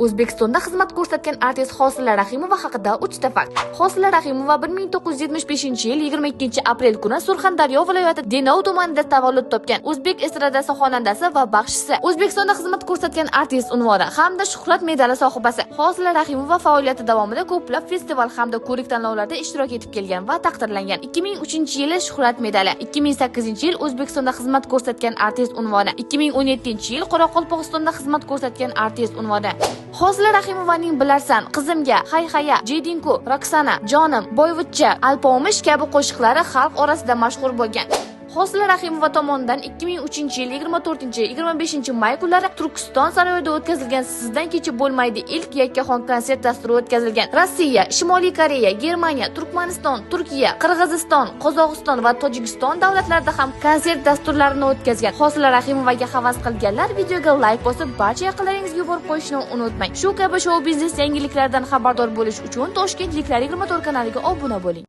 O'zbekistonda xizmat ko'rsatgan artist Hosila Rahimova haqida 3 ta fakt. Hosila Rahimova 1975-yil 22-aprel kuni Surxondaryo viloyati Denov tumanida tavallud topgan o'zbek estradasi xonandasi va baxshisi. O'zbekistonda xizmat ko'rsatgan artist unvoni hamda shuhrat medali sohibasi. Hosila Rahimova faoliyati davomida ko'plab festival hamda ko'rik-tanlovlarda ishtirok etib kelgan va taqdirlangan. 2003-yili shuhrat medali, 2008-yil O'zbekistonda xizmat ko'rsatgan artist unvoni, 2017-yil Qoraqalpog'istonda xizmat ko'rsatgan artist unvoni. Hosila Rahimovaning Bilarsan, Qizimga, Hay-haya, Jedinko, Roksana, Jonim, Boyvutcha, Alpomish kabi qo'shiqlari xalq orasida mashhur bo'lgan. Hosila Rahimova tomonidan 2003-yil 24-25 may kunlari Turkiston saroyida o'tkazilgan Sizdan kechib bo'lmaydi ilk yakkaxon konsert dasturi o'tkazilgan. Rossiya, Shimoliy Koreya, Germaniya, Turkmaniston, Turkiya, Qirg'iziston, Qozog'iston va Tojikiston davlatlarida ham konsert dasturlarini o'tkazgan. Hosila Rahimovaga havas qilganlar videoga like bosib, barcha yaqinlaringizga yuborib qo'yishni unutmang. Shu kabi shou biznes yangiliklaridan xabardor bo'lish uchun Toshkentliklar 24 kanaliga obuna bo'ling.